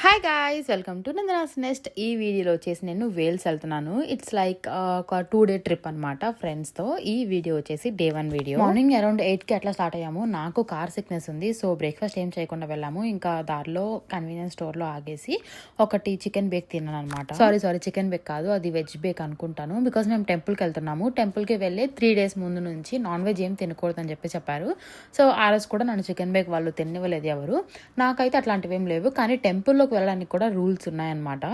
Hi guys, welcome to Nandana's nest. ఈ వీడియోలో వచ్చేసి నేను వేల్స్ వెళ్తున్నాను. ఇట్స్ లైక్ ఒక 2-day ట్రిప్ అనమాట ఫ్రెండ్స్తో. ఈ వీడియో వచ్చేసి డే 1 వీడియో. మార్నింగ్ అరౌండ్ 8కి అట్లా స్టార్ట్ అయ్యాము. నాకు కార్ సిక్నెస్ ఉంది, సో బ్రేక్ఫాస్ట్ ఏం చేయకుండా వెళ్ళాము. ఇంకా దారిలో కన్వీనియన్స్ స్టోర్లో ఆగేసి ఒకటి చికెన్ బేక్ తిన్నాను అనమాట. సారీ చికెన్ బేక్ కాదు, అది వెజ్ బేక్ అనుకుంటాను. బికాస్ మేము టెంపుల్కి వెళ్తున్నాము. టెంపుల్కి వెళ్ళి 3 days ముందు నుంచి నాన్ వెజ్ ఏం తినకూడదని చెప్పారు. సో ఆ రోజు కూడా నన్ను చికెన్ బేక్ వాళ్ళు తినవలేదు ఎవరు. నాకైతే అట్లాంటివి ఏం లేవు, కానీ టెంపుల్లోకి వెళ్ళడానికి కూడా రూల్స్ ఉన్నాయన్నమాట.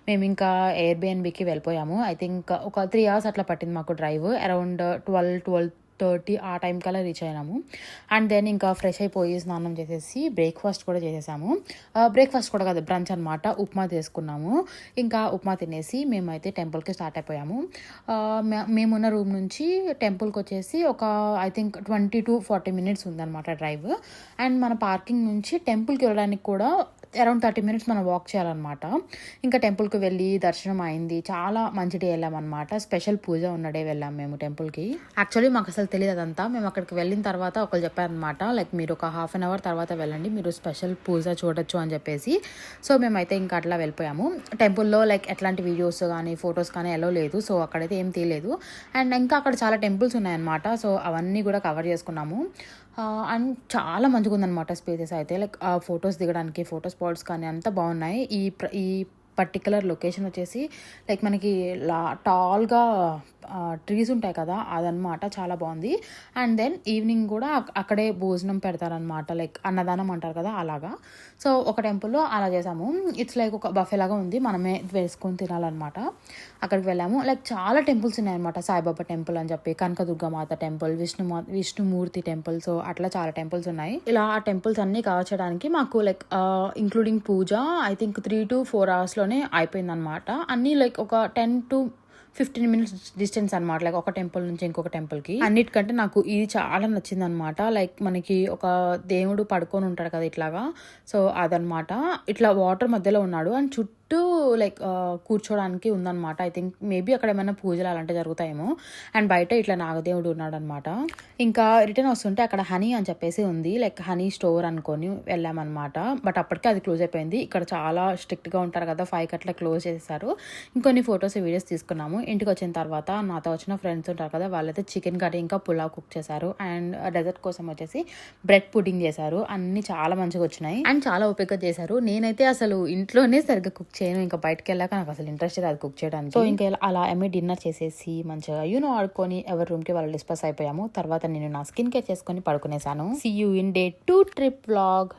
మేము ఇంకా ఎయిర్బిఎన్బికి వెళ్ళిపోయాము. ఐ థింక్ ఒక 3 hours అట్లా పట్టింది మాకు డ్రైవ్. అరౌండ్ 12:30 ఆ టైం కల్లా రీచ్ అయినాము. అండ్ దెన్ ఇంకా ఫ్రెష్ అయిపోయి స్నానం చేసేసి బ్రేక్ఫాస్ట్ కూడా చేసేసాము. బ్రేక్ఫాస్ట్ కూడా కాదు, బ్రంచ్ అనమాట. ఉప్మా చేసుకున్నాము. ఇంకా ఉప్మా తినేసి మేమైతే టెంపుల్కి స్టార్ట్ అయిపోయాము. మేమున్న రూమ్ నుంచి టెంపుల్కి వచ్చేసి ఒక ఐ థింక్ 20 to 40 minutes ఉందన్నమాట డ్రైవ్. అండ్ మన పార్కింగ్ నుంచి టెంపుల్కి వెళ్ళడానికి కూడా అరౌండ్ 30 minutes మనం వాక్ చేయాలన్నమాట. ఇంకా టెంపుల్కి వెళ్ళి దర్శనం అయింది. చాలా మంచి డే వెళ్ళామన్నమాట. స్పెషల్ పూజ ఉన్న డే వెళ్ళాం మేము టెంపుల్కి. యాక్చువల్లీ మాకు అసలు తెలియదు అదంతా. మేము అక్కడికి వెళ్ళిన తర్వాత ఒకరు చెప్పారనమాట, లైక్ మీరు ఒక 1/2 hour తర్వాత వెళ్ళండి, మీరు స్పెషల్ పూజ చూడొచ్చు అని చెప్పేసి. సో మేమైతే ఇంకా అట్లా వెళ్ళిపోయాము. టెంపుల్లో లైక్ ఎట్లాంటి వీడియోస్ కానీ ఫొటోస్ కానీ ఎలా లేదు, సో అక్కడైతే ఏం తీయలేదు. అండ్ ఇంకా అక్కడ చాలా టెంపుల్స్ ఉన్నాయన్నమాట. సో అవన్నీ కూడా కవర్ చేసుకున్నాము. అండ్ చాలా మంచిగా ఉందన్నమాట స్పేసెస్ అయితే. లైక్ ఫొటోస్ దిగడానికి ఫోటో స్పాట్స్ కానీ అంతా బాగున్నాయి. ఈ పర్టికులర్ లొకేషన్ వచ్చేసి లైక్ మనకి టాల్గా ట్రీస్ ఉంటాయి కదా, అదనమాట. చాలా బాగుంది. అండ్ దెన్ ఈవినింగ్ కూడా అక్కడే భోజనం పెడతారనమాట, లైక్ అన్నదానం అంటారు కదా, అలాగా. సో ఒక టెంపుల్లో అలా చేసాము. ఇట్స్ లైక్ ఒక బఫే లాగా ఉంది, మనమే వేసుకొని తినాలన్నమాట. అక్కడికి వెళ్ళాము. లైక్ చాలా టెంపుల్స్ ఉన్నాయన్నమాట. సాయిబాబా టెంపుల్ అని చెప్పి, కనకదుర్గమాత టెంపుల్, విష్ణుమూర్తి టెంపుల్, సో అట్లా చాలా టెంపుల్స్ ఉన్నాయి. ఇలా ఆ టెంపుల్స్ అన్నీ కవర్ చేయడానికి మాకు like including Puja I think 3 to 4 hours అయిపోయిందనమాట. అన్నీ లైక్ ఒక 10 to 15 minutes డిస్టెన్స్ అనమాట, లైక్ ఒక టెంపుల్ నుంచి ఇంకొక టెంపుల్కి. అన్నిటికంటే నాకు ఇది చాలా నచ్చింది అనమాట. లైక్ మనకి ఒక దేవుడు పడుకొని ఉంటాడు కదా ఇట్లాగా, సో అదనమాట. ఇట్లా వాటర్ మధ్యలో ఉన్నాడు అండ్ చుట్టూ లైక్ కూర్చోడానికి ఉందన్నమాట. ఐ థింక్ మేబీ అక్కడ ఏమైనా పూజలు అలాంటివి జరుగుతాయేమో. అండ్ బయట ఇట్లా నాగదేవుడు ఉన్నాడు అనమాట. ఇంకా రిటర్న్ వస్తుంటే అక్కడ హనీ అని చెప్పేసి ఉంది, లైక్ హనీ స్టోర్ అనుకొని వెళ్ళామన్నమాట. బట్ అప్పటికే అది క్లోజ్ అయిపోయింది. ఇక్కడ చాలా స్ట్రిక్ట్గా ఉంటారు కదా, 5కి అట్లా క్లోజ్ చేసేసారు. ఇంకొన్ని ఫొటోస్ వీడియోస్ తీసుకున్నాము. ఇంటికి వచ్చిన తర్వాత నాతో వచ్చిన ఫ్రెండ్స్ ఉంటారు కదా, వాళ్ళైతే చికెన్ కర్రీ ఇంకా పులావ్ కుక్ చేశారు. అండ్ డెజర్ట్ కోసం వచ్చేసి బ్రెడ్ పుడ్డింగ్ చేశారు. అన్ని చాలా మంచిగా వచ్చినాయి అండ్ చాలా ఓపికగా చేశారు. నేనైతే అసలు ఇంట్లోనే సరిగ్గా కుక్ చేయను, ఇంకా బయటకు వెళ్ళాక నాకు అసలు ఇంట్రెస్ట్ అది కుక్ చేయడానికి. సో ఇంకా అలా డిన్నర్ చేసేసి మంచిగా ఆడుకొని ఎవరి రూమ్కి వాళ్ళు డిస్పర్స్ అయిపోయాము. తర్వాత నేను నా స్కిన్ కేర్ చేసుకొని పడుకునేసాను. See you in day 2 trip vlog.